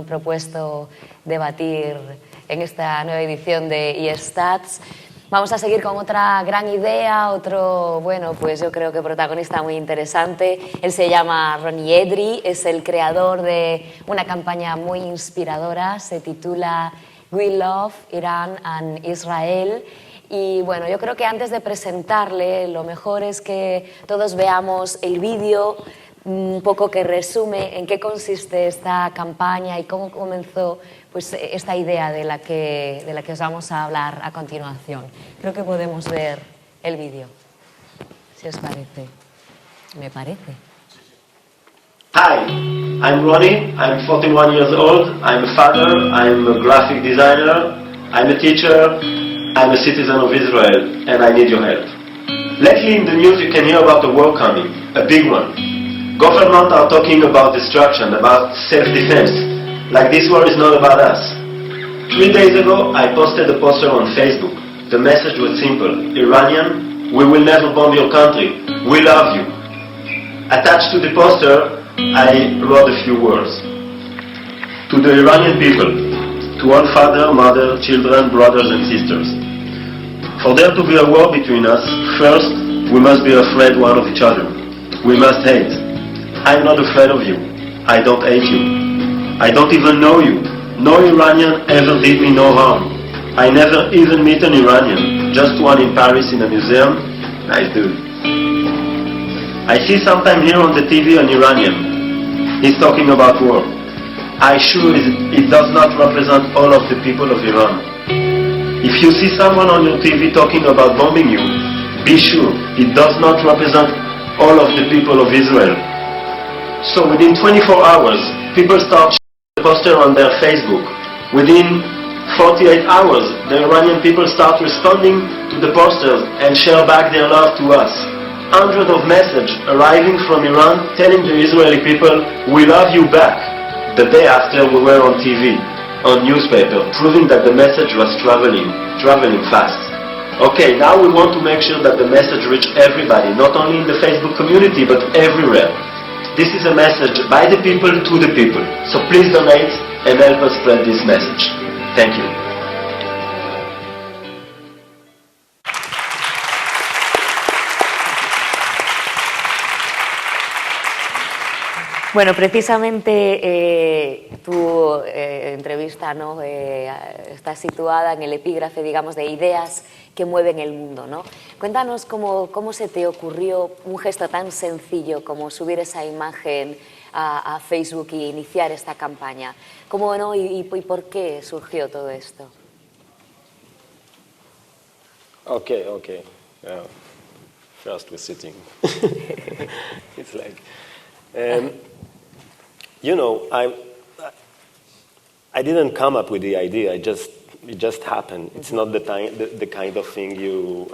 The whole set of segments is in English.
propuesto debatir en esta nueva edición de eStas. Vamos a seguir con otra gran idea, otro, bueno, pues yo creo que protagonista muy interesante. Él se llama Ronny Edry, es el creador de una campaña muy inspiradora, se titula We Love Iran and Israel. Y bueno, yo creo que antes de presentarle, lo mejor es que todos veamos el vídeo, un poco que resume en qué consiste esta campaña y cómo comenzó pues, esta idea de la que os vamos a hablar a continuación. Creo que podemos ver el vídeo, si os parece. Me parece. Hi, I'm Ronny, I'm 41 years old, I'm a father, I'm a graphic designer, I'm a teacher, I'm a citizen of Israel, and I need your help. Lately in the news you can hear about a war coming, a big one. Governments are talking about destruction, about self-defense, like this war is not about us. 3 days ago I posted a poster on Facebook. The message was simple: Iranian, we will never bomb your country, we love you. Attached to the poster I wrote a few words. To the Iranian people, to all father, mother, children, brothers and sisters. For there to be a war between us, first we must be afraid one of each other. We must hate. I'm not afraid of you. I don't hate you. I don't even know you. No Iranian ever did me no harm. I never even meet an Iranian. Just one in Paris in a museum. Nice dude. I see sometime here on the TV an Iranian. He's talking about war. I sure it does not represent all of the people of Iran. If you see someone on your TV talking about bombing you, be sure it does not represent all of the people of Israel. So within 24 hours, people start sharing the poster on their Facebook. Within 48 hours, the Iranian people start responding to the posters and share back their love to us. Hundreds of messages arriving from Iran telling the Israeli people, we love you back. The day after we were on TV, on newspaper, proving that the message was traveling fast. Okay, now we want to make sure that the message reach everybody, not only in the Facebook community, but everywhere. This is a message by the people to the people. So please donate and help us spread this message. Thank you. Bueno, precisamente tu entrevista, ¿no? Está situada en el epígrafe, digamos, de ideas que mueven el mundo, ¿no? Cuéntanos cómo se te ocurrió un gesto tan sencillo como subir esa imagen a Facebook y iniciar esta campaña. ¿Cómo no y por qué surgió todo esto? Okay. First we're sitting. It's like... you know, I didn't come up with the idea. It just happened. It's not the kind of thing you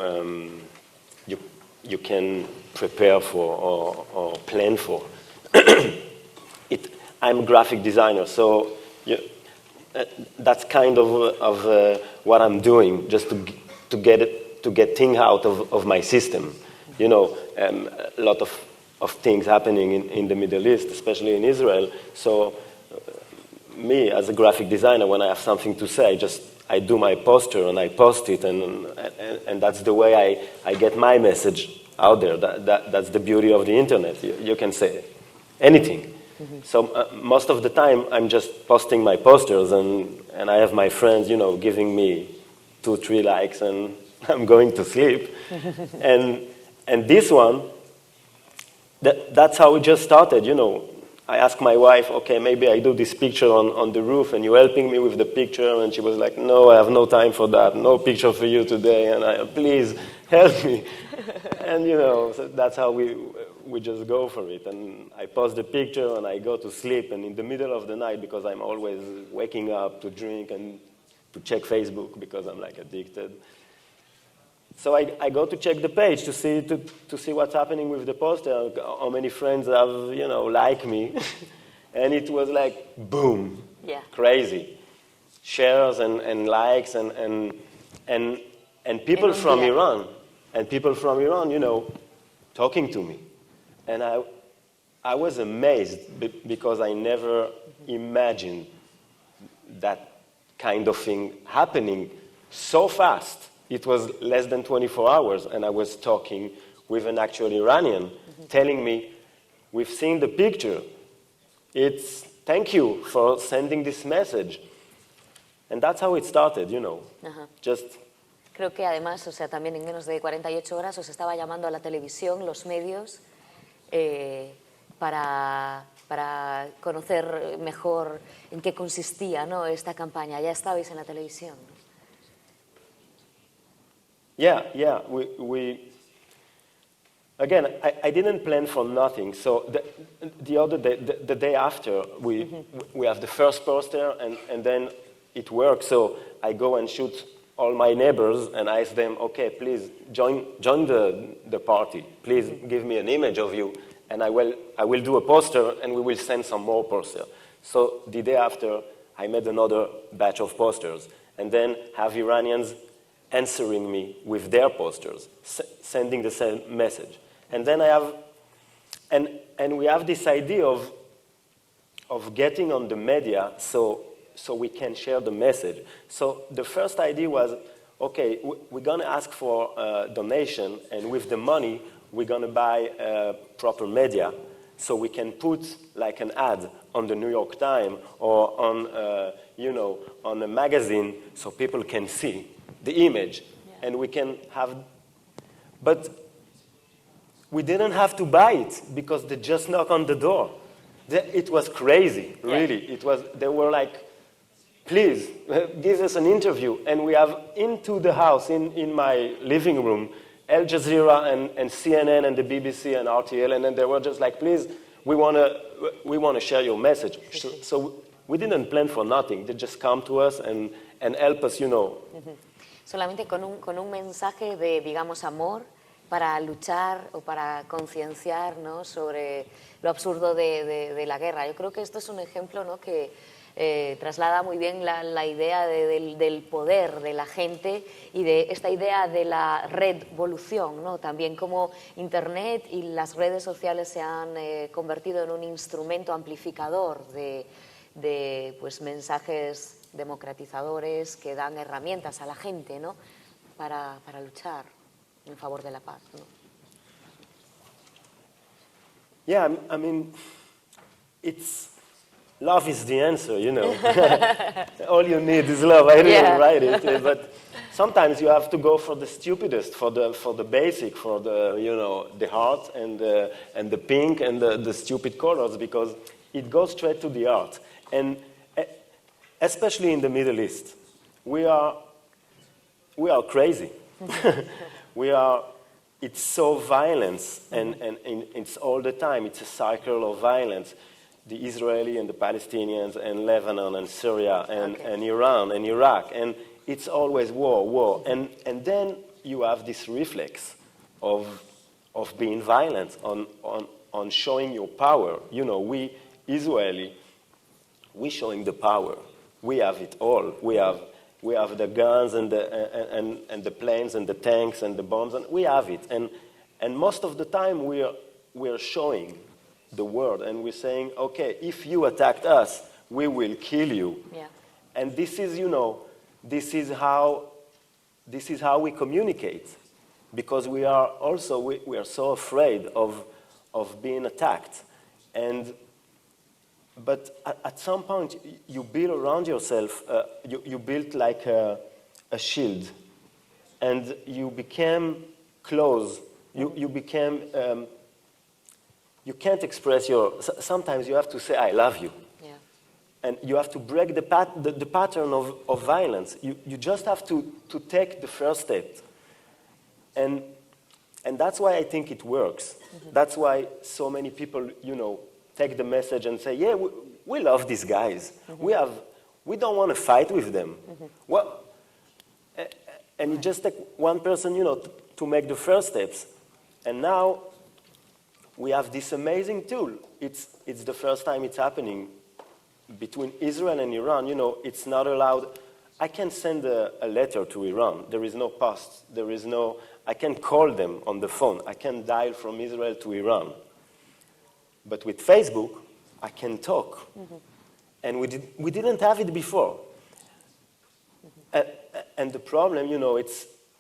can prepare for or plan for. I'm a graphic designer, so that's kind of what I'm doing, just to get things out of my system. You know, a lot of things happening in the Middle East, especially in Israel. So me, as a graphic designer, when I have something to say, I do my poster and I post it, and that's the way I get my message out there. That's the beauty of the internet. You can say anything. Mm-hmm. So most of the time, I'm just posting my posters, and I have my friends, you know, giving me 2-3 likes, and I'm going to sleep. and this one, that's how it just started, you know. I asked my wife, okay, maybe I do this picture on the roof, and you're helping me with the picture, and she was like, no, I have no time for that, no picture for you today, and please help me. And, you know, so that's how we just go for it. And I post the picture, and I go to sleep, and in the middle of the night, because I'm always waking up to drink and to check Facebook, because I'm like addicted. So I go to check the page to see what's happening with the poster, how many friends have, you know, like me. And it was like, boom, yeah. Crazy. Shares and likes and people from Iran. And people from Iran, you know, talking to me. And I was amazed because I never imagined that kind of thing happening so fast. It was less than 24 hours, and I was talking with an actual Iranian telling me, we've seen the picture. Thank you for sending this message. And that's how it started, you know. Just... Creo que además, o sea, también en menos de 48 horas os estaba llamando a la televisión, los medios, para conocer mejor en qué consistía, ¿no?, esta campaña. Ya estabais en la televisión. Yeah. Again, I didn't plan for nothing. So the other day, the day after, we have the first poster, and then it works. So I go and shoot all my neighbors and ask them, okay, please join the party. Please give me an image of you, and I will do a poster, and we will send some more posters. So the day after, I made another batch of posters, and then have Iranians answering me with their posters, sending the same message. And then I have, and we have this idea of getting on the media so we can share the message. So the first idea was, okay, we're going to ask for a donation, and with the money, we're going to buy proper media so we can put like an ad on the New York Times or on, on a magazine so people can see the image, and we can have, but we didn't have to buy it because they just knock on the door. It was crazy, really. They were like, please, give us an interview. And we have into the house, in my living room, Al Jazeera and CNN and the BBC and RTL, and then they were just like, please, we want to share your message. So we didn't plan for nothing. They just come to us and help us, you know. Solamente con un mensaje de, digamos, amor para luchar o para concienciar, ¿no?, sobre lo absurdo de la guerra. Yo creo que esto es un ejemplo, ¿no?, que traslada muy bien la idea del poder de la gente y de esta idea de la redvolución, ¿no? También como Internet y las redes sociales se han convertido en un instrumento amplificador de pues, mensajes democratizadores que dan herramientas a la gente, ¿no?, para luchar en favor de la paz, ¿no? Yeah, I mean, love is the answer, you know. All you need is love. I didn't write it, but sometimes you have to go for the stupidest, for the basic, for the, you know, the heart and the pink and the stupid colors, because it goes straight to the heart. And especially in the Middle East, we are crazy. It's so violence, and it's all the time. It's a cycle of violence. The Israeli and the Palestinians and Lebanon and Syria and Iran and Iraq, and it's always war. And then you have this reflex of being violent, on showing your power. You know, we Israeli, we showing the power. We have it all. We have the guns and the planes and the tanks and the bombs, and we have it. And most of the time we are showing the world, and we're saying, okay, if you attacked us, we will kill you. Yeah. And this is, you know, this is how we communicate, because we are so afraid of being attacked. But at some point, you build around yourself, you build like a shield, and you became close. You became, you can't express sometimes you have to say, I love you. Yeah. And you have to break the pattern of violence. You just have to take the first step. And that's why I think it works. Mm-hmm. That's why so many people, you know, take the message and say, yeah, we love these guys. Mm-hmm. We don't want to fight with them. Mm-hmm. Well, and you just take one person, you know, to make the first steps. And now we have this amazing tool. It's the first time it's happening between Israel and Iran. You know, it's not allowed. I can send a letter to Iran. There is no post. I can call them on the phone. I can dial from Israel to Iran. But with Facebook, I can talk. Mm-hmm. And we didn't have it before. And the problem, you know,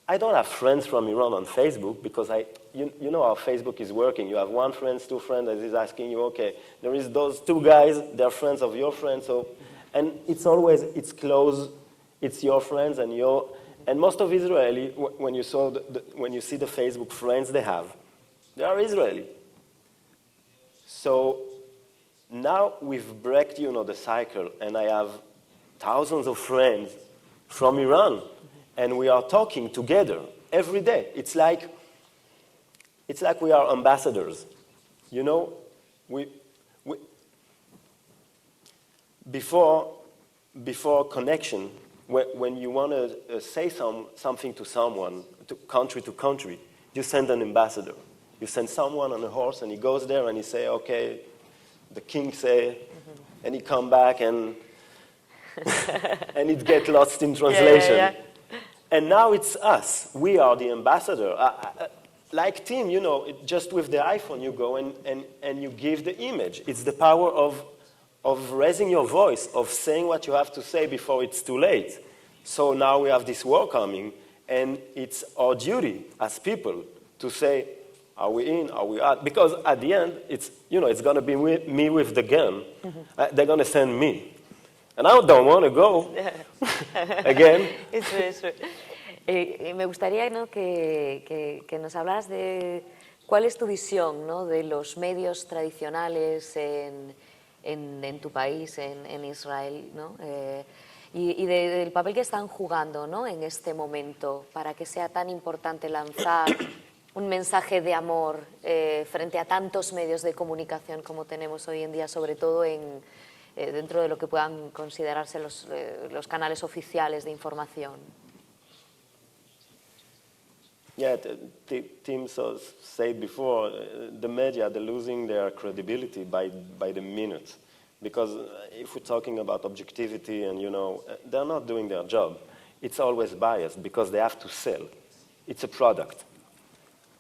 I don't have friends from Iran on Facebook because you know how Facebook is working. You have one friend, two friends, that is asking you, okay, there is those two guys, they're friends of your friends, so, and it's always, it's close, it's your friends and most of Israeli, when you see the Facebook friends they are Israeli. So now we've broken, you know, the cycle, and I have thousands of friends from Iran, and we are talking together every day. It's like we are ambassadors, you know. Before connection, when you want to say something to someone, to country, you send an ambassador. You send someone on a horse, and he goes there, and he say, okay, the king say, and he come back, and and it get lost in translation. Yeah. And now it's us. We are the ambassador. Like Tim, you know, just with the iPhone, you go and you give the image. It's the power of raising your voice, of saying what you have to say before it's too late. So now we have this war coming, and it's our duty as people to say, are we in, are we out? Because at the end, it's going to be me with the gun. They're going to send me. And I don't want to go again. Eso. Me gustaría, ¿no?, que nos hablas de cuál es tu visión, ¿no?, de los medios tradicionales en tu país, en Israel, ¿no? Y del papel que están jugando, ¿no?, en este momento para que sea tan importante lanzar un mensaje de amor frente a tantos medios de comunicación como tenemos hoy en día, sobre todo dentro de lo que puedan considerarse los canales oficiales de información. Yeah, Tim said before, the media, they're losing their credibility by the minute. Because if we're talking about objectivity and, you know, they're not doing their job. It's always biased because they have to sell. It's a product.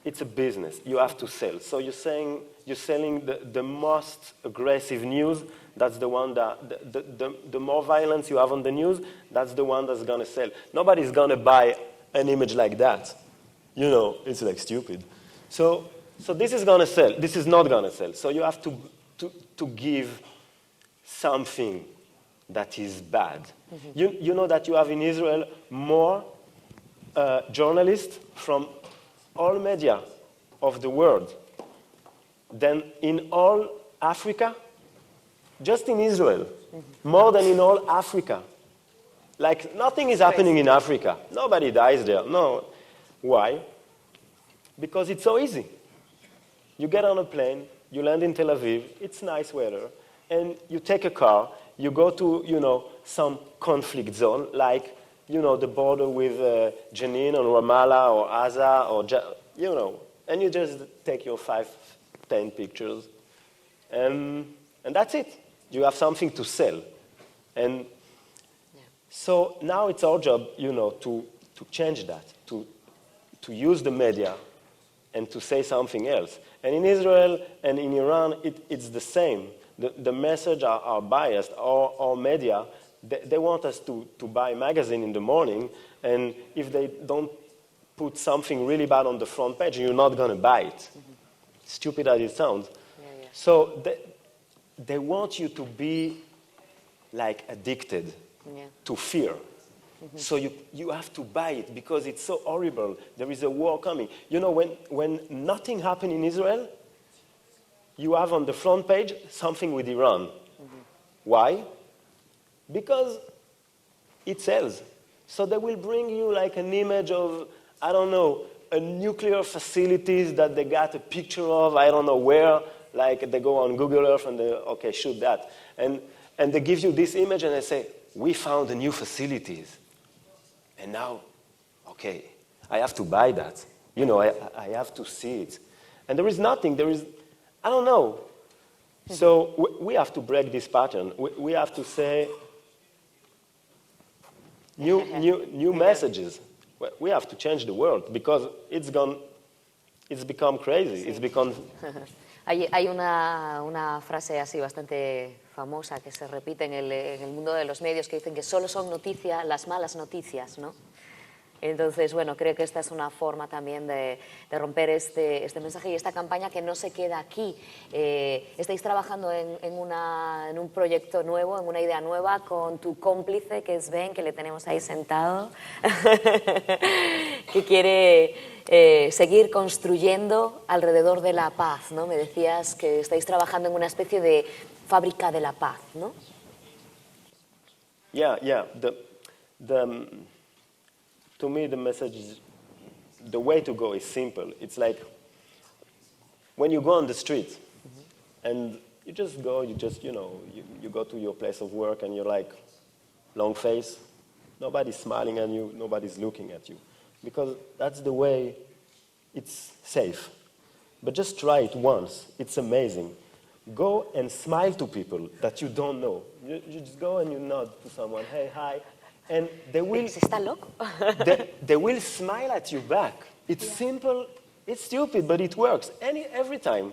It's a business. You have to sell. So you're selling the most aggressive news. That's the one the more violence you have on the news, that's the one that's going to sell. Nobody's going to buy an image like that. You know, it's like stupid. So this is going to sell. This is not going to sell. So you have to give something that is bad. You know that you have in Israel more journalists from all media of the world than in all Africa, just in Israel, more than in all Africa. Like nothing is happening in Africa. Nobody dies there. No. Why? Because it's so easy. You get on a plane, you land in Tel Aviv, it's nice weather, and you take a car, you go to, you know, some conflict zone, like, you know, the border with Jenin or Ramallah or Gaza or, you know, and you just take your 5-10 pictures, and that's it. You have something to sell. And so now it's our job, you know, to change that, to use the media and to say something else. And in Israel and in Iran, it's the same. The message are biased. Our media, they want us to buy a magazine in the morning, and if they don't put something really bad on the front page, you're not going to buy it. Stupid as it sounds. Yeah. So they want you to be like addicted to fear. So you have to buy it because it's so horrible. There is a war coming. You know, when nothing happened in Israel, you have on the front page something with Iran. Why? Because it sells. So they will bring you like an image of, I don't know, a nuclear facilities that they got a picture of, I don't know where, like they go on Google Earth and they, okay, shoot that. And they give you this image and they say, we found a new facilities. And now, okay, I have to buy that. You know, I have to see it. And there is nothing, I don't know. So we have to break this pattern. We have to say new messages. We have to change the world because it's become crazy. It's become... Hay una frase así bastante famosa que se repite en el mundo de los medios que dicen que solo son noticia las malas noticias, ¿no? Entonces, bueno, creo que esta es una forma también de romper este mensaje y esta campaña que no se queda aquí. Estáis trabajando en un proyecto nuevo, en una idea nueva con tu cómplice, que es Ben, que le tenemos ahí sentado, que quiere seguir construyendo alrededor de la paz, ¿no? Me decías que estáis trabajando en una especie de fábrica de la paz, ¿no? Yeah. To me, the message is, the way to go is simple. It's like when you go on the street and you just go, you go to your place of work and you're like, long face, nobody's smiling at you, nobody's looking at you. Because that's the way it's safe. But just try it once, it's amazing. Go and smile to people that you don't know. You just go and you nod to someone, hey, hi, and they will, ¿Está loco? they will smile at you back. It's simple, it's stupid, but it works every time.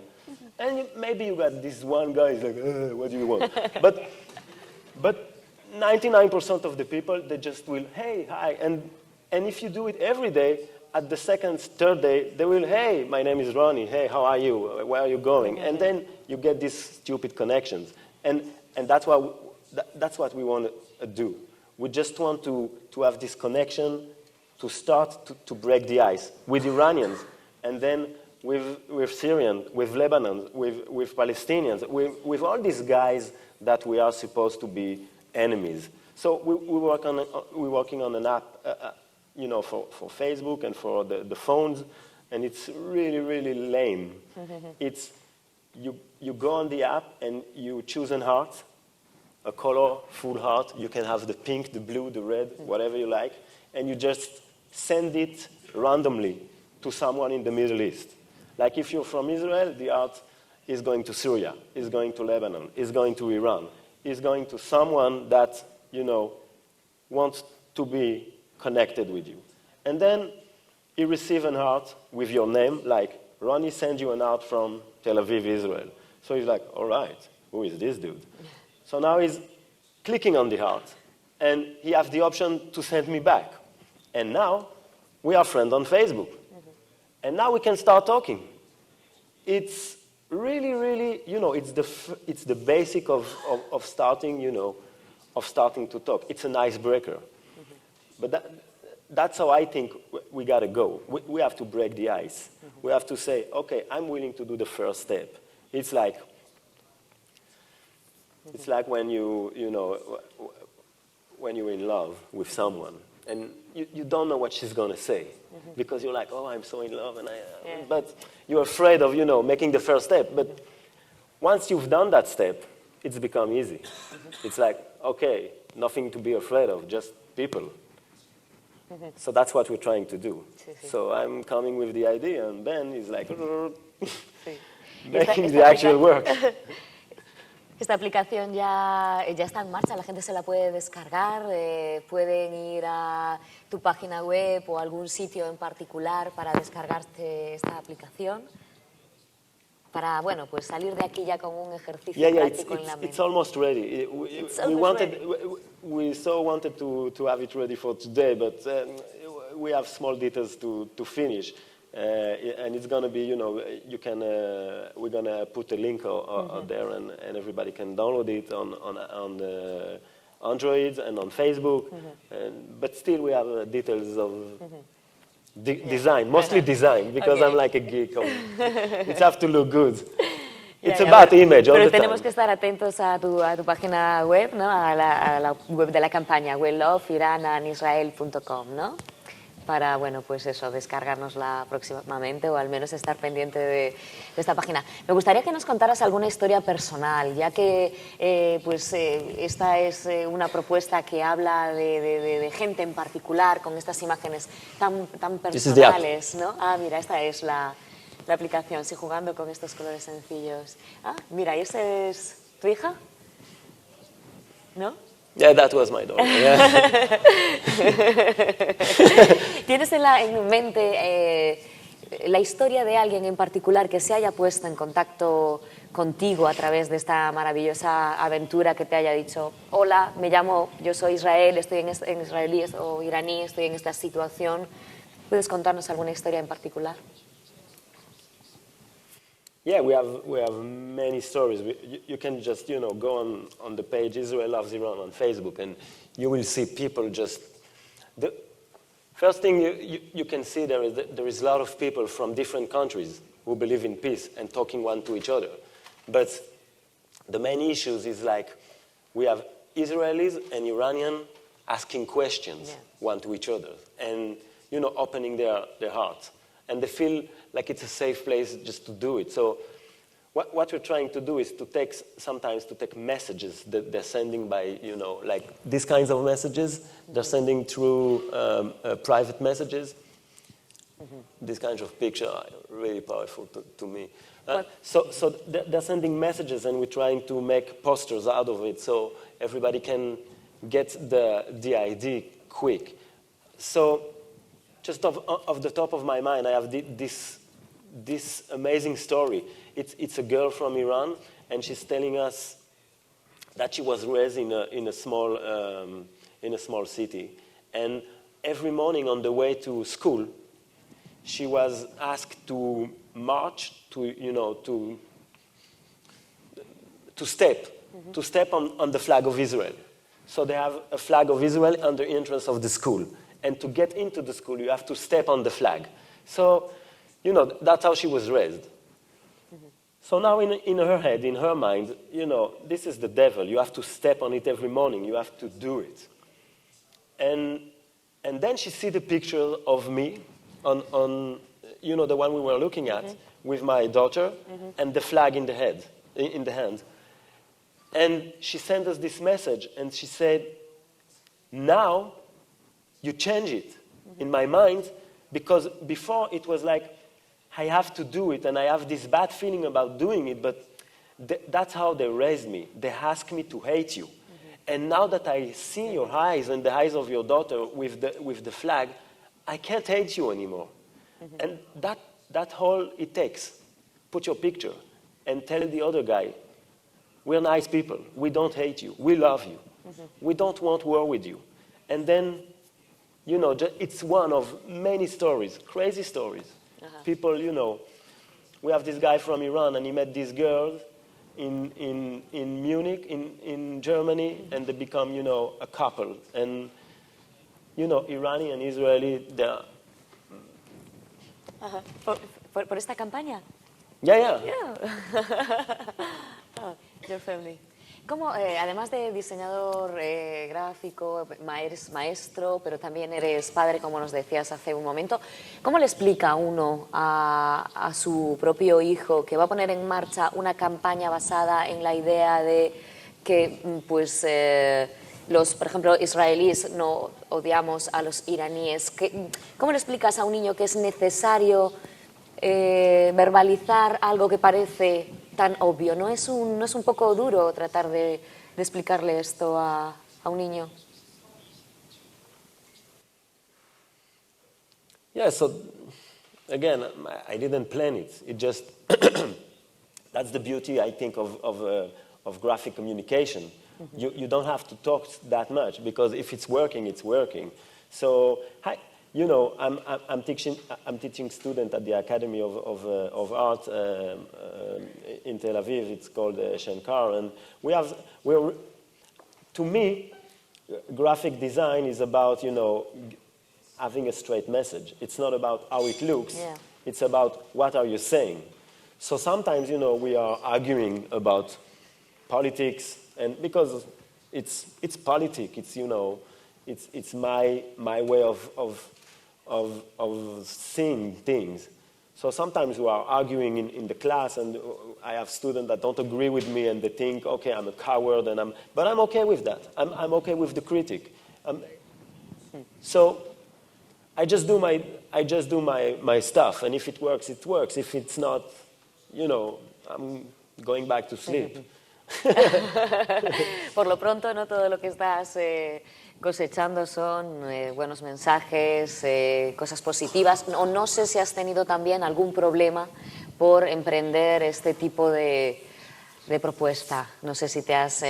And maybe you got this one guy who's like, what do you want? But 99% of the people, they just will, hey, hi. And if you do it every day, at the second, third day, they will, hey, my name is Ronny. Hey, how are you? Where are you going? And then you get these stupid connections. And that's what we want to do. We just want to have this connection to start to break the ice with Iranians, and then with Syrians, with Lebanon, with Palestinians, with all these guys that we are supposed to be enemies. So we're working on an app, for Facebook and for the phones, and it's really, really lame. It's you go on the app and you choose an heart, a colorful heart. You can have the pink, the blue, the red, whatever you like, and you just send it randomly to someone in the Middle East. Like if you're from Israel, the heart is going to Syria, is going to Lebanon, is going to Iran, is going to someone that, wants to be connected with you. And then you receive an heart with your name, like Ronny sends you an heart from Tel Aviv, Israel. So he's like, all right, who is this dude? So now he's clicking on the heart, and he has the option to send me back. And now we are friends on Facebook. And now we can start talking. It's really, really, it's the basic of starting, of starting to talk. It's an icebreaker. But that's how I think we got to go. We have to break the ice. We have to say, okay, I'm willing to do the first step. It's like when when you're in love with someone and you don't know what she's going to say because you're like, oh, I'm so in love, but you're afraid of, making the first step. But once you've done that step, it's become easy. It's like, okay, nothing to be afraid of, just people. So that's what we're trying to do. So I'm coming with the idea, and Ben is like, making the actual work. Esta aplicación ya está en marcha, la gente se la puede descargar, pueden ir a tu página web o algún sitio en particular para descargarse esta aplicación, para, pues salir de aquí ya con un ejercicio práctico en la mente. It's almost ready. We so wanted to have it ready for today, but we have small details to finish. And it's going to be, we're going to put a link out there, and everybody can download it on the Android and on Facebook. But still, we have details of design, mostly design, because I'm like a geek. It has to look good. It's about image all the time. Pero tenemos que estar atentos a tu página web, ¿no? A la web de la campaña, weloveiranisrael.com, ¿no? Para, pues eso, descargárnosla próximamente o al menos estar pendiente de esta página. Me gustaría que nos contaras alguna historia personal, ya que esta es una propuesta que habla de gente en particular, con estas imágenes tan personales, ¿no? Ah, mira, esta es la aplicación, sí, jugando con estos colores sencillos. Ah, mira, ¿y esa es tu hija? ¿No? Yeah, that was my daughter. Yeah. ¿Tienes en mente la historia de alguien en particular que se haya puesto en contacto contigo a través de esta maravillosa aventura, que te haya dicho, hola, me llamo, yo soy Israel, estoy en israelí o iraní, estoy en esta situación? ¿Puedes contarnos alguna historia en particular? Yeah, we have many stories. You can just go on the page Israel Loves Iran on Facebook, and you will see people just. The first thing you can see there is a lot of people from different countries who believe in peace and talking one to each other. But the main issues is like we have Israelis and Iranian asking questions one to each other and opening their hearts. And they feel like it's a safe place just to do it. So what we're trying to do is sometimes to take messages that they're sending by, like these kinds of messages, they're sending through private messages. These kinds of pictures are really powerful to me. So they're sending messages, and we're trying to make posters out of it so everybody can get the idea quick. So just off the top of my mind, I have this amazing story. It's a girl from Iran, and she's telling us that she was raised in a small city, and every morning on the way to school, she was asked to march, to step on the flag of Israel. So they have a flag of Israel on the entrance of the school. And to get into the school, you have to step on the flag. So, that's how she was raised. So now in her head, in her mind, this is the devil. You have to step on it every morning. You have to do it. And then she see the picture of me on the one we were looking at, with my daughter, and the flag in the hand. And she sent us this message, and she said, now you change it in my mind, because before it was like, I have to do it, and I have this bad feeling about doing it, but that's how they raised me. They asked me to hate you. And now that I see your eyes and the eyes of your daughter with the flag, I can't hate you anymore. And that's all it takes. Put your picture and tell the other guy, we're nice people. We don't hate you. We love you. We don't want war with you. And then, it's one of many stories, crazy stories. People, we have this guy from Iran, and he met this girl in Munich, in Germany, and they become, a couple. And, Iranian and Israeli, they're... ¿Por esta campaña? Yeah. Oh, your family. ¿Cómo, además de diseñador gráfico, eres maestro, pero también eres padre, como nos decías hace un momento, cómo le explica uno a su propio hijo que va a poner en marcha una campaña basada en la idea de que, por ejemplo, israelíes no odiamos a los iraníes? ¿Cómo le explicas a un niño que es necesario verbalizar algo que parece tan obvio? ¿No es un poco duro tratar de explicarle esto a un niño? Yeah, so again, I didn't plan it. It just, that's the beauty, I think, of graphic communication. You don't have to talk that much, because if it's working, it's working. So, I'm teaching students at the Academy of Art in Tel Aviv. It's called Shankar, and to me, graphic design is about having a straight message. It's not about how it looks. Yeah. It's about what are you saying. So sometimes we are arguing about politics, and because it's politics, it's my way of seeing things. So sometimes we are arguing in the class, and I have students that don't agree with me, and they think, okay, I'm a coward, but I'm okay with that. I'm okay with the critic. So I just do my stuff, and if it works, it works. If it's not, I'm going back to sleep. Por lo pronto, no todo lo que estás cosechando son buenos mensajes, cosas positivas. No sé si has tenido también algún problema por emprender este tipo de de propuesta. No sé si te has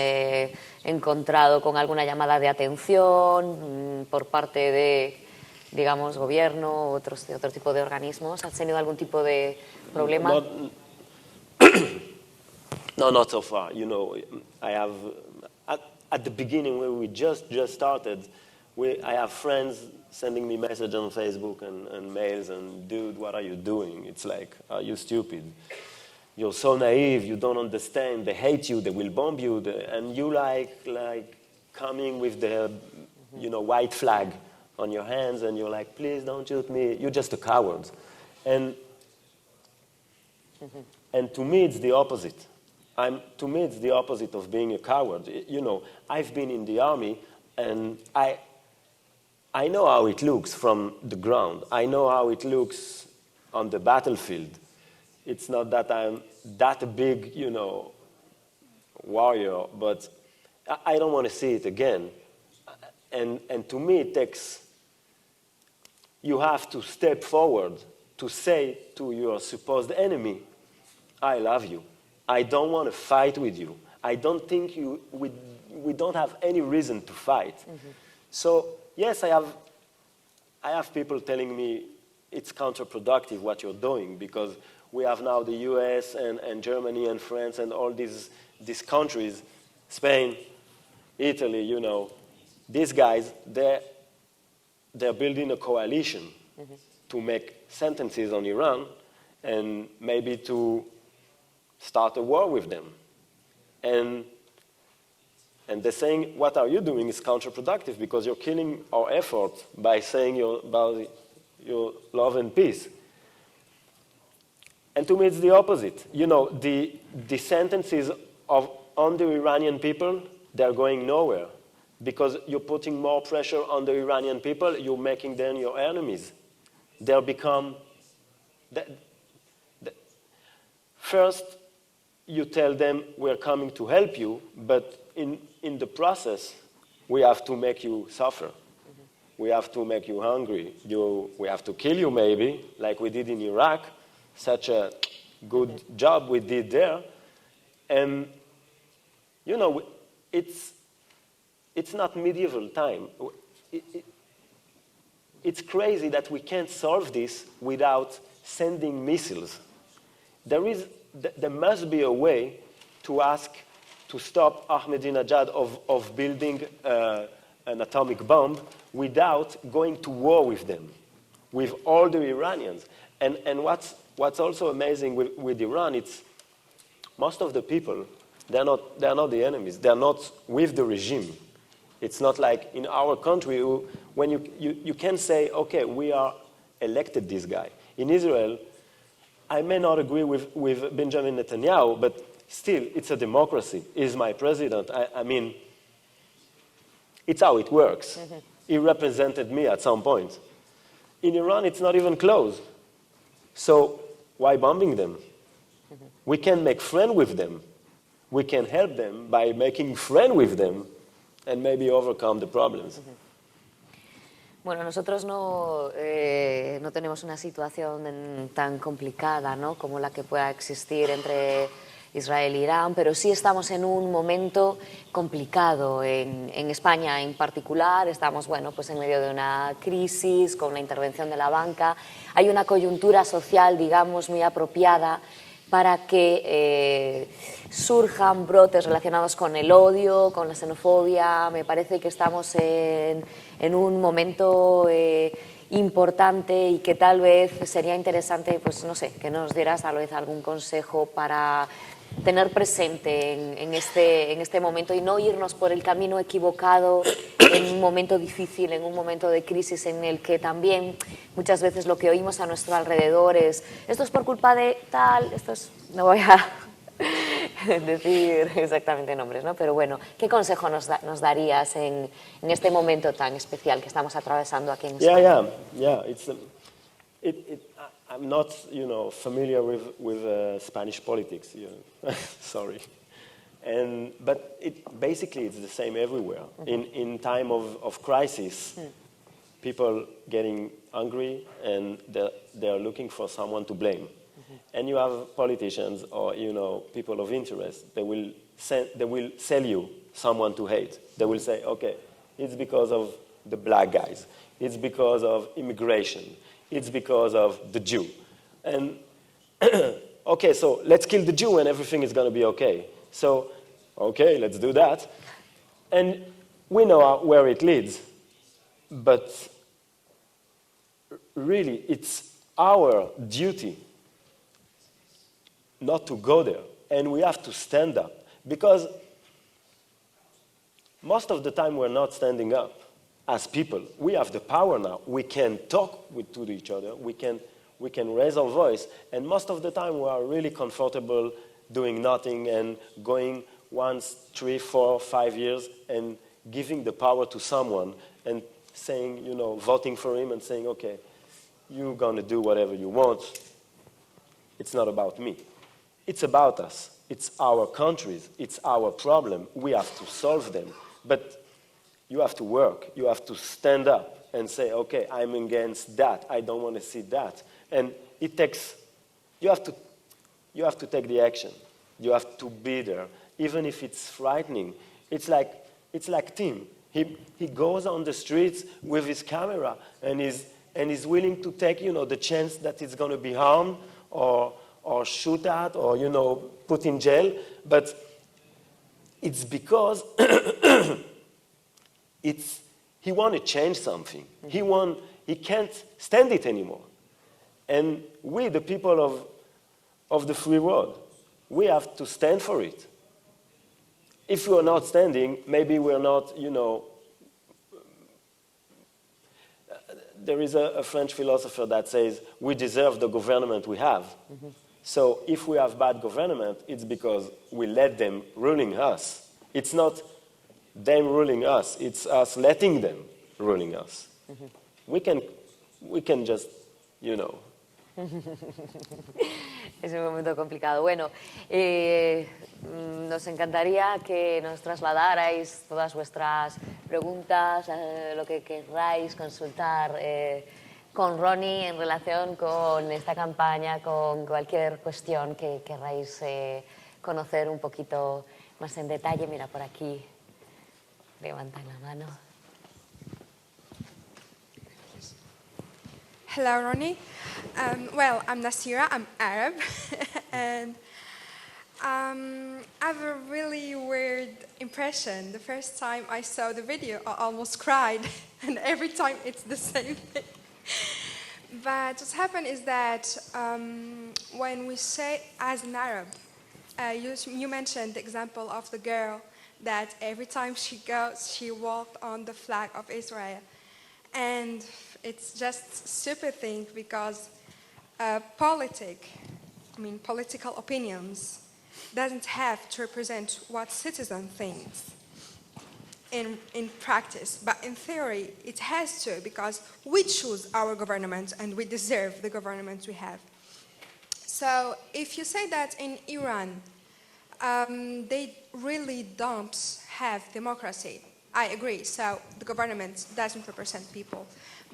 encontrado con alguna llamada de atención por parte de, digamos, gobierno o otro tipo de organismos. ¿Has tenido algún tipo de problema? No, not so far. You know, I have at the beginning when we just started, I have friends sending me messages on Facebook and mails and, dude, what are you doing? It's like, are you stupid? You're so naive, you don't understand, they hate you, they will bomb you, and you like coming with the, you know, white flag on your hands, and you're like, please don't shoot me, you're just a coward. And to me, it's the opposite. To me, it's the opposite of being a coward. You know, I've been in the army, and I know how it looks from the ground. I know how it looks on the battlefield. It's not that I'm that big, you know, warrior, but I don't want to see it again. And to me, it takes, you have to step forward to say to your supposed enemy, I love you. I don't want to fight with you. I don't think we don't have any reason to fight. Mm-hmm. So, yes, I have people telling me it's counterproductive what you're doing because we have now the US and Germany and France and all these countries, Spain, Italy, you know, these guys, they're building a coalition mm-hmm. to make sentences on Iran and maybe to start a war with them. And they're saying, what are you doing is counterproductive because you're killing our effort by saying about your love and peace. And to me, it's the opposite. You know, the sentences on the Iranian people, they're going nowhere because you're putting more pressure on the Iranian people, you're making them your enemies. They'll become... First, you tell them we're coming to help you, but in the process, we have to make you suffer. Mm-hmm. We have to make you hungry. We have to kill you maybe, like we did in Iraq. Such a good job we did there. And, you know, it's not medieval time. It's crazy that we can't solve this without sending missiles. There must be a way to ask to stop Ahmadinejad of building an atomic bomb without going to war with them, with all the Iranians. And what's also amazing with Iran, it's most of the people, they're not the enemies. They're not with the regime. It's not like in our country when you can say, okay, we are elected this guy. In Israel, I may not agree with Benjamin Netanyahu, but still, it's a democracy. He's my president. I mean, it's how it works. Mm-hmm. He represented me at some point. In Iran, it's not even close. So why bombing them? Mm-hmm. We can make friends with them. We can help them by making friends with them and maybe overcome the problems. Mm-hmm. Bueno, nosotros no tenemos una situación tan complicada, ¿no?, como la que pueda existir entre Israel e Irán, pero sí estamos en un momento complicado en España en particular. Estamos, bueno, pues en medio de una crisis con la intervención de la banca. Hay una coyuntura social, digamos, muy apropiada para que surjan brotes relacionados con el odio, con la xenofobia. Me parece que estamos en un momento importante y que tal vez sería interesante, pues no sé, que nos dieras tal vez algún consejo para tener presente en este momento y no irnos por el camino equivocado en un momento difícil, en un momento de crisis en el que también muchas veces lo que oímos a nuestro alrededor es esto es por culpa de tal, no voy a decir exactamente nombres, ¿no? Pero bueno, ¿qué consejo nos darías en este momento tan especial que estamos atravesando aquí en España? Yeah. I'm not, familiar with Spanish politics. Sorry, but basically it's the same everywhere. Mm-hmm. In time of crisis, people getting angry and they're looking for someone to blame. Mm-hmm. And you have politicians or, you know, people of interest, they will sell you someone to hate. They will say, okay, it's because of the black guys. It's because of immigration. It's because of the Jew. And okay, so let's kill the Jew and everything is going to be okay. So, okay, let's do that. And we know where it leads. But really, it's our duty not to go there. And we have to stand up. Because most of the time we're not standing up as people. We have the power now. We can talk to each other. We can raise our voice. And most of the time we are really comfortable doing nothing and going once, 3, 4, 5 years and giving the power to someone and saying, you know, voting for him and saying, okay, you're going to do whatever you want. It's not about me. It's about us. It's our countries. It's our problem. We have to solve them. But you have to work. You have to stand up and say, okay, I'm against that. I don't want to see that. And it takes, you have to take the action. You have to be there, even if it's frightening. It's like Tim. He goes on the streets with his camera and is willing to take, you know, the chance that he's going to be harmed or shoot at or, you know, put in jail. But it's because he wants to change something. He can't stand it anymore. And we, the people of the free world, we have to stand for it. If we are not standing, maybe we're not, you know. There is a French philosopher that says, we deserve the government we have. Mm-hmm. So if we have bad government, it's because we let them ruling us. It's not them ruling us, it's us letting them ruling us. Mm-hmm. We can just, you know. Es un momento complicado. Bueno, nos encantaría que nos trasladarais todas vuestras preguntas, lo que querráis consultar con Ronny en relación con esta campaña, con cualquier cuestión que querráis conocer un poquito más en detalle. Mira, por aquí levantan la mano. Hello, Ronny. Well, I'm Nasira, I'm Arab, and I have a really weird impression. The first time I saw the video, I almost cried, and every time it's the same thing. But what's happened is that when we say as an Arab, you mentioned the example of the girl that every time she goes, she walked on the flag of Israel. And it's just super thing because political opinions doesn't have to represent what citizen thinks in practice, but in theory it has to, because we choose our government and we deserve the government we have. So if you say that in Iran they really don't have democracy, I agree, so the government doesn't represent people.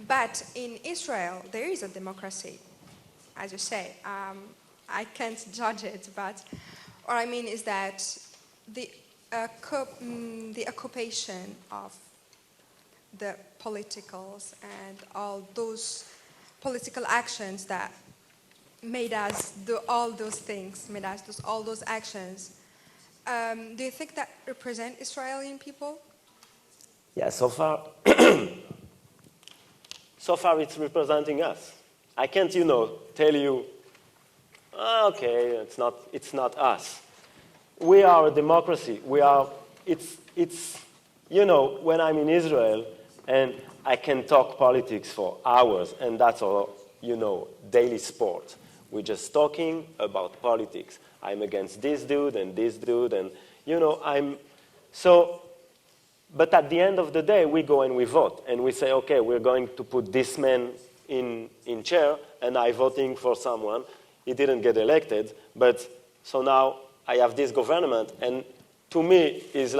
But in Israel, there is a democracy, as you say. I can't judge it, but what I mean is that the occupation of the politicals and all those political actions that made us do all those things, made us do all those actions, do you think that represent Israeli people? Yeah, so far it's representing us. I can't, you know, tell you, okay, it's not us. We are a democracy. It's you know, when I'm in Israel and I can talk politics for hours and that's all, you know, daily sport. We're just talking about politics. I'm against this dude and, you know, but at the end of the day, we go and we vote. And we say, okay, we're going to put this man in chair, and I'm voting for someone. He didn't get elected, but so now I have this government. And to me, is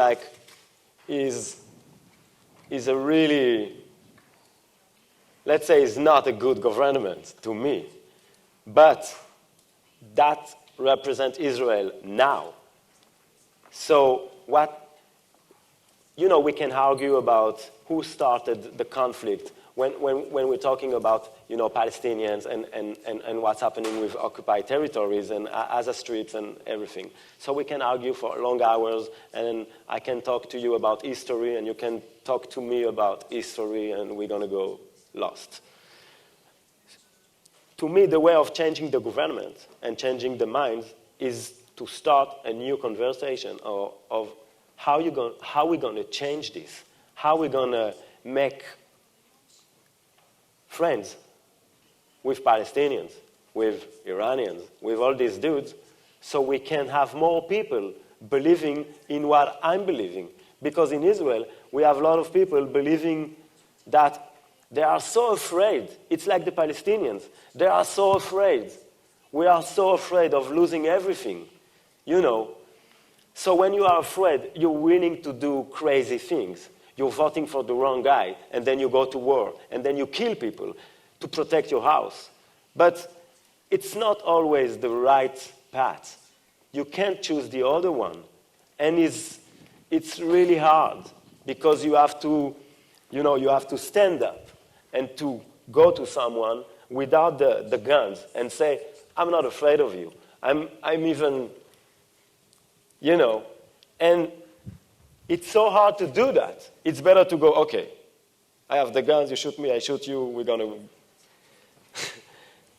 a really, let's say, it's not a good government to me. But that represent Israel now. So we can argue about who started the conflict when we're talking about, Palestinians and what's happening with occupied territories and Gaza Strips and everything. So we can argue for long hours, and I can talk to you about history, and you can talk to me about history, and we're going to go lost. To me, the way of changing the government and changing the minds is to start a new conversation of how we're going to change this, how we're going to make friends with Palestinians, with Iranians, with all these dudes, so we can have more people believing in what I'm believing. Because in Israel, we have a lot of people believing that they are so afraid. It's like the Palestinians. They are so afraid. We are so afraid of losing everything, So when you are afraid, you're willing to do crazy things. You're voting for the wrong guy, and then you go to war, and then you kill people to protect your house. But it's not always the right path. You can't choose the other one. And it's really hard, because you have to stand up and to go to someone without the guns and say, I'm not afraid of you. I'm even, and it's so hard to do that. It's better to go, okay, I have the guns, you shoot me, I shoot you, we're going to...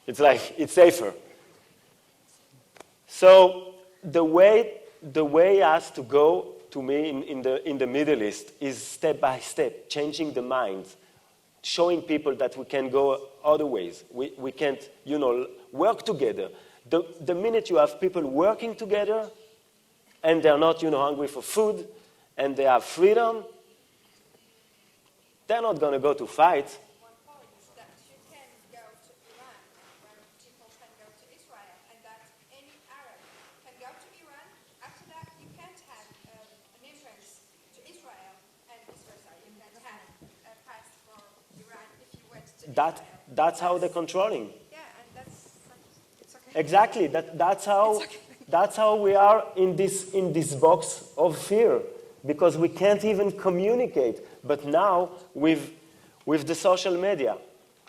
it's safer. So the way has to go, to me, in the Middle East is step by step, changing the minds, showing people that we can go other ways. We can't, work together. The minute you have people working together and they're not, hungry for food and they have freedom, they're not going to go to fight. One point is that you can go to Iran, where people can go to Israel, and that any Arab can go to Iran. After that, you can't have an entrance to Israel, and vice versa. You can't have a pass for Iran if you went to Israel. That's how they're controlling. Yeah, and it's okay. Exactly. That's how. It's okay. That's how we are in this box of fear, because we can't even communicate. But now, with the social media,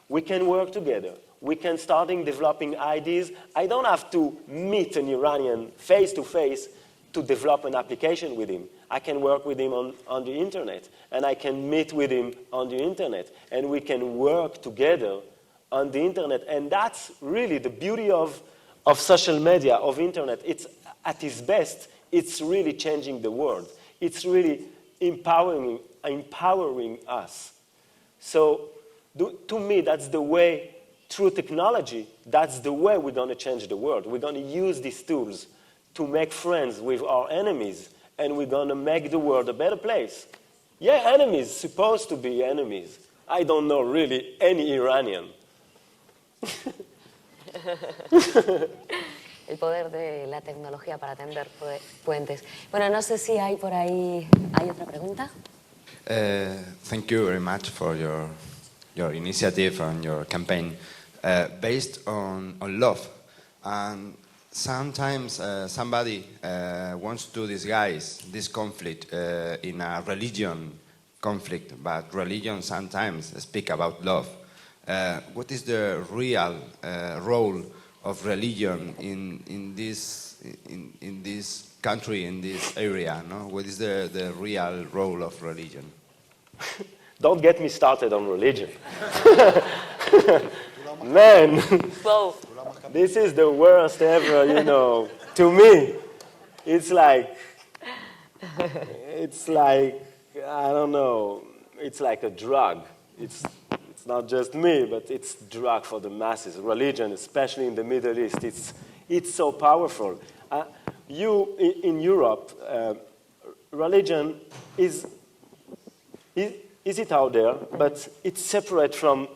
we can work together. We can start developing ideas. I don't have to meet an Iranian face-to-face to develop an application with him. I can work with him on the internet, and I can meet with him on the internet, and we can work together on the internet. And that's really the beauty of social media, of internet. It's at its best, it's really changing the world. It's really empowering us. So to me, that's the way, through technology, that's the way we're going to change the world. We're going to use these tools to make friends with our enemies, and we're going to make the world a better place. Yeah, enemies, supposed to be enemies. I don't know really any Iranian. El poder de la tecnología para tender puentes. Bueno, no sé si hay por ahí... ¿Hay otra pregunta? Thank you very much for your initiative and your campaign based on love. And sometimes somebody wants to disguise this conflict in a religion conflict, but religion sometimes speak about love. What is the real role of religion in this country, in this area? No? What is the real role of religion? Don't get me started on religion. Man, Wow. this is the worst ever, To me, it's like, I don't know, it's like a drug. It's not just me, but it's drug for the masses. Religion, especially in the Middle East, it's so powerful. In Europe, religion is it out there, but it's separate from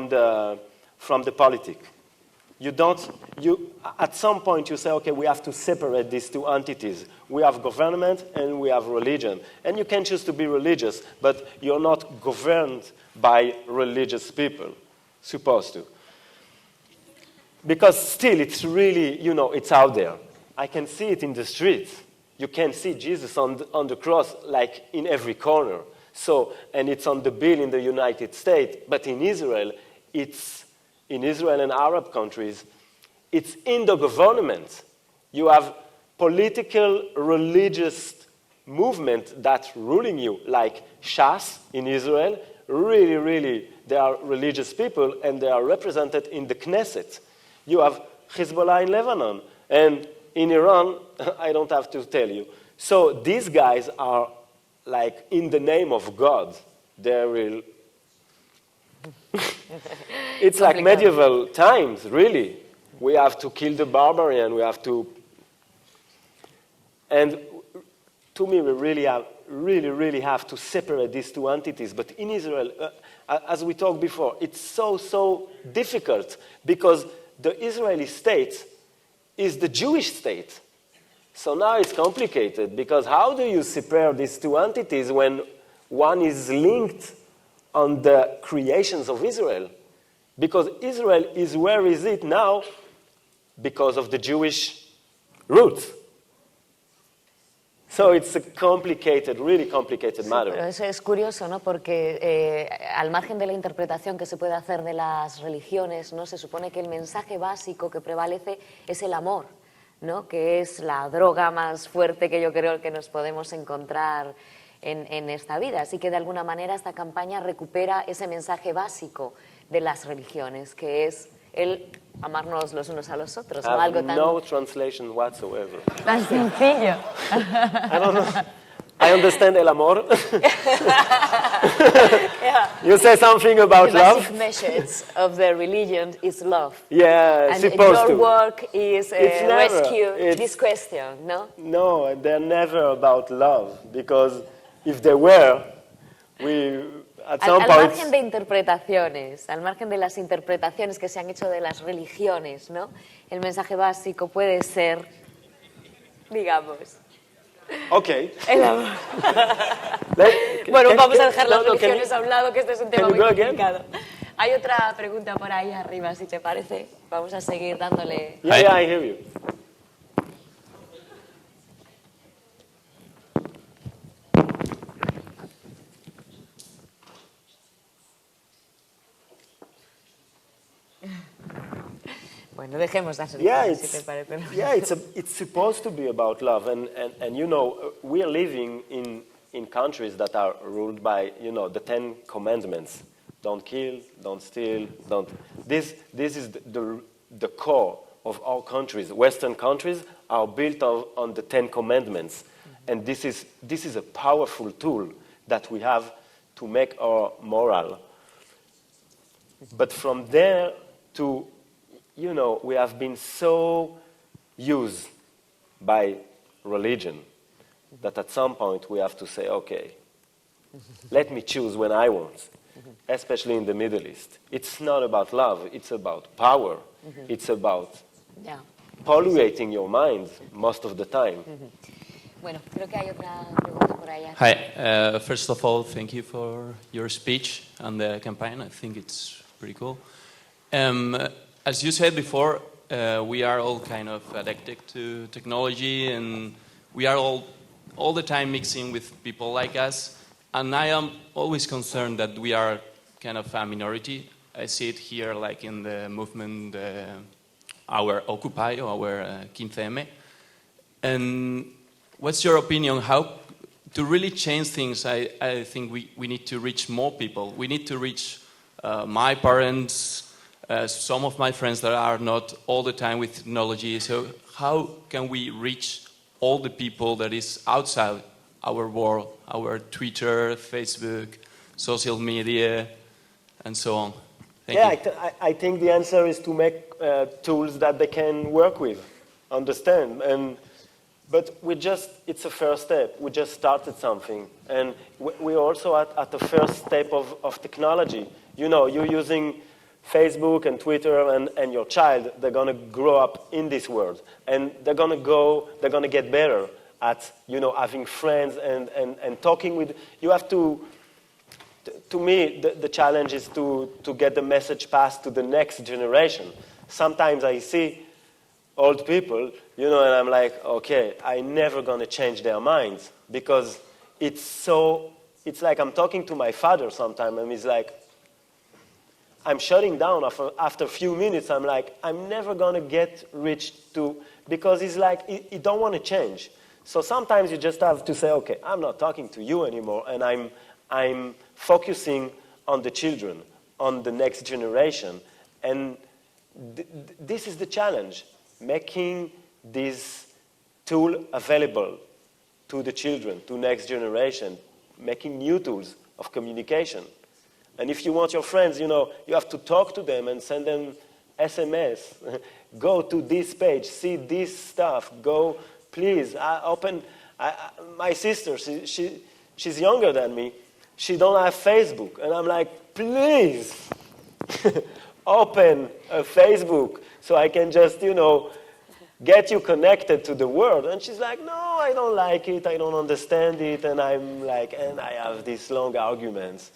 the politic. At some point you say, okay, we have to separate these two entities. We have government and we have religion. And you can choose to be religious, but you're not governed by religious people, supposed to. Because still, it's really, it's out there. I can see it in the streets. You can see Jesus on the cross, like in every corner. So, and it's on the bill in the United States, but in Israel, in Israel and Arab countries, it's in the government. You have political, religious movement that's ruling you, like Shas in Israel. Really, really, they are religious people, and they are represented in the Knesset. You have Hezbollah in Lebanon, and in Iran, I don't have to tell you. So these guys are like in the name of God. They're real. It's like medieval times, really. We have to kill the barbarian. We have to. And to me, we really have to separate these two entities. But in Israel, as we talked before, it's so difficult because the Israeli state is the Jewish state. So now it's complicated because how do you separate these two entities when one is linked on the creations of Israel? Because Israel is where is it now because of the Jewish roots. So it's a complicated, really complicated matter. Pero eso es curioso, ¿no? Porque al margen de la interpretación que se puede hacer de las religiones, ¿no? Se supone que el mensaje básico que prevalece es el amor, ¿no? Que es la droga más fuerte que yo creo que nos podemos encontrar en esta vida. Así que de alguna manera esta campaña recupera ese mensaje básico de las religiones, que es el amarnos los unos a los otros. ¿No? Algo tan... No translation whatsoever. Tan sencillo. I don't know. I understand el amor. Yeah. You say something about the love. The basic message of the religion is love. Yeah, and supposed your to. work is rescue this question, no? No, they're never about love, because if they were, at some al point... margen de interpretaciones, al margen de las interpretaciones que se han hecho de las religiones, ¿no? El mensaje básico puede ser, digamos... Okay. El amor. Bueno, vamos a dejar las religiones a un lado, que este es un tema muy complicado. Hay otra pregunta por ahí arriba, si te parece. Vamos a seguir dándole... Yeah, I hear you. Bueno, dejemos las religiones, si te parece. Yeah, it's supposed to be about love, and you know, we are living in countries that are ruled by, you know, the 10 commandments. Don't kill, don't steal, don't... This is the core of all countries. Western countries are built on the 10 commandments. And this is a powerful tool that we have to make our moral. But from there to, you know, we have been so used by religion that at some point we have to say, okay, let me choose when I want, especially in the Middle East. It's not about love, it's about power. It's about polluting your mind most of the time. Bueno, creo que hay otra pregunta por allá. Hi, first of all, thank you for your speech and the campaign. I think it's pretty cool. As you said before, we are all kind of addicted to technology, and we are all the time mixing with people like us. And I am always concerned that we are kind of a minority. I see it here, like in the movement, our Occupy, our 15M. And what's your opinion? How to really change things? I think we need to reach more people. We need to reach my parents, some of my friends that are not all the time with technology. So how can we reach all the people that is outside our world, our Twitter, Facebook, social media, and so on? Thank you. I think the answer is to make tools that they can work with, understand. But it's a first step. We just started something. And we're also at the first step of technology. You know, you're using Facebook and Twitter, and your child, they're going to grow up in this world. And they're going to get better at, you know, having friends and talking with... You have to me, the challenge is to get the message passed to the next generation. sometimes I see old people, you know, and I'm like, okay, I'm never going to change their minds because it's like I'm talking to my father sometimes, and he's like, I'm shutting down after a few minutes. I'm like, I'm never going to get reached to, because he's like, he don't want to change. So sometimes you just have to say, okay, I'm not talking to you anymore, and I'm focusing on the children, on the next generation. And this is the challenge, making this tool available to the children, to next generation, making new tools of communication. And if you want your friends, you know, you have to talk to them and send them SMS. Go to this page, see this stuff. Go, please, my sister, she's younger than me. She don't have Facebook. And I'm like, please, open a Facebook so I can just, you know, get you connected to the world. And she's like, no, I don't like it. I don't understand it. And I'm like, and I have these long arguments.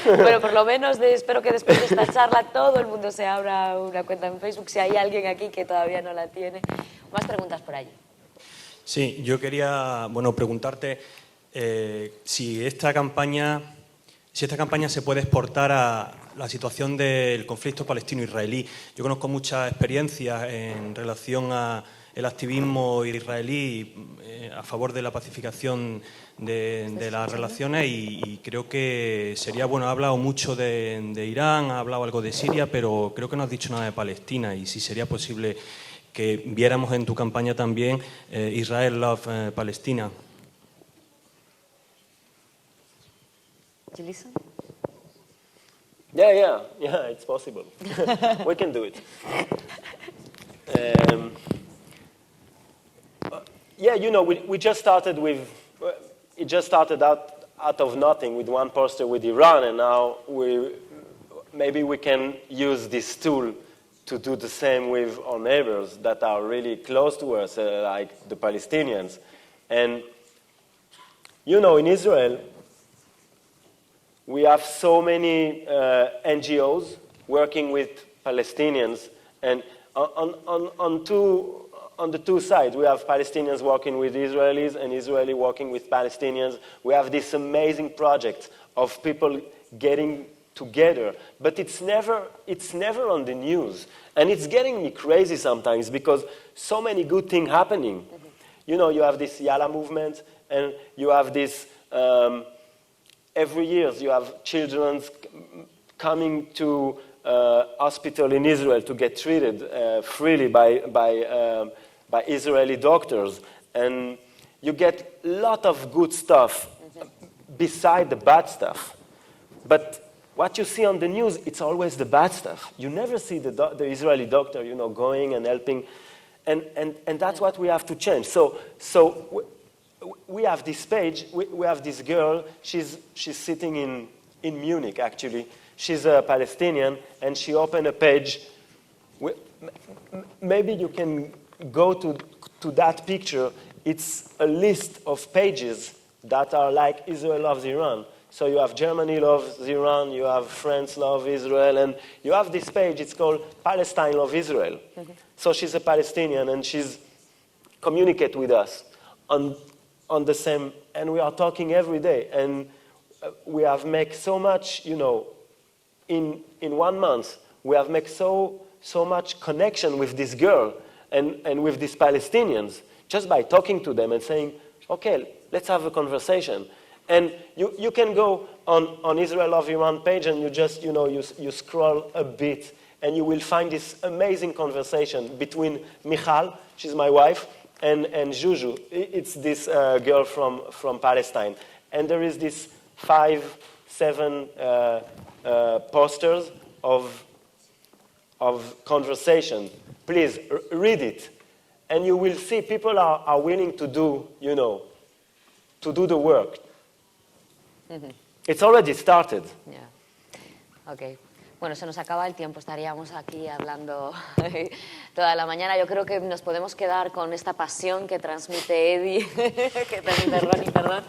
Bueno, por lo menos espero que después de esta charla todo el mundo se abra una cuenta en Facebook, si hay alguien aquí que todavía no la tiene. Más preguntas por allí. Sí, yo quería, bueno, preguntarte si esta campaña se puede exportar a la situación del conflicto palestino-israelí. Yo conozco muchas experiencias en relación a el activismo israelí a favor de la pacificación de las relaciones y creo que sería bueno. Ha hablado mucho de Irán, ha hablado algo de Siria, pero creo que no has dicho nada de Palestina, y si sería posible que viéramos en tu campaña también Israel Love Palestina. Julissa? Yeah, it's possible. We can do it. Yeah, you know, we just started with, it just started out of nothing with one poster with Iran, and now maybe we can use this tool to do the same with our neighbors that are really close to us, like the Palestinians. And, you know, in Israel, we have so many NGOs working with Palestinians, and on the two sides, we have Palestinians working with Israelis and Israeli working with Palestinians. We have this amazing project of people getting together, but it's never on the news, and it's getting me crazy sometimes because so many good things happening. Mm-hmm. You know, you have this Yalla movement, and you have this. Every year, you have children coming to hospital in Israel to get treated freely by Israeli doctors, and you get a lot of good stuff beside the bad stuff. But what you see on the news, it's always the bad stuff. You never see the Israeli doctor, you know, going and helping, and that's what we have to change. So we have this page. We have this girl. She's sitting in Munich, actually. She's a Palestinian, and she opened a page. Maybe you can go to that picture. It's a list of pages that are like Israel loves Iran. So you have Germany loves Iran, you have France loves Israel, and you have this page. It's called Palestine Love Israel. Mm-hmm. So she's a Palestinian, and she's communicate with us on the same, and we are talking every day, and we have made so much, you know, in 1 month, we have made so much connection with this girl and with these Palestinians just by talking to them and saying, okay, let's have a conversation. And you can go on Israel Love Iran page, and you just, you know, you scroll a bit, and you will find this amazing conversation between Michal, she's my wife, and Juju. It's this girl from Palestine. And there is this 5-7 posters of conversation. Please read it, and you will see people are willing to do, you know, to do the work. Mm-hmm. It's already started. Yeah. Okay. Bueno, se nos acaba el tiempo, estaríamos aquí hablando toda la mañana. Yo creo que nos podemos quedar con esta pasión que transmite Edry, que transmite Ronny, perdón.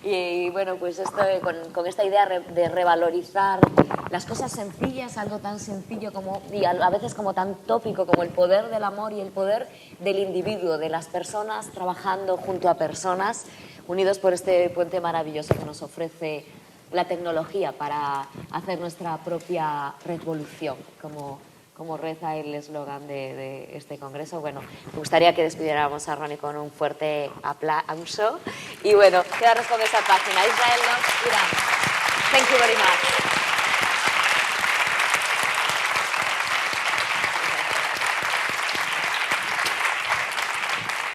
Y bueno, pues esto, con esta idea de revalorizar las cosas sencillas, algo tan sencillo como, y a veces como tan tópico como el poder del amor y el poder del individuo, de las personas trabajando junto a personas, unidos por este puente maravilloso que nos ofrece la tecnología para hacer nuestra propia revolución, como reza el eslogan de este congreso. Bueno, me gustaría que despidiéramos a Ronny con un fuerte aplauso y bueno, quedarnos con esa página. Israel loves Iran. Thank you very much.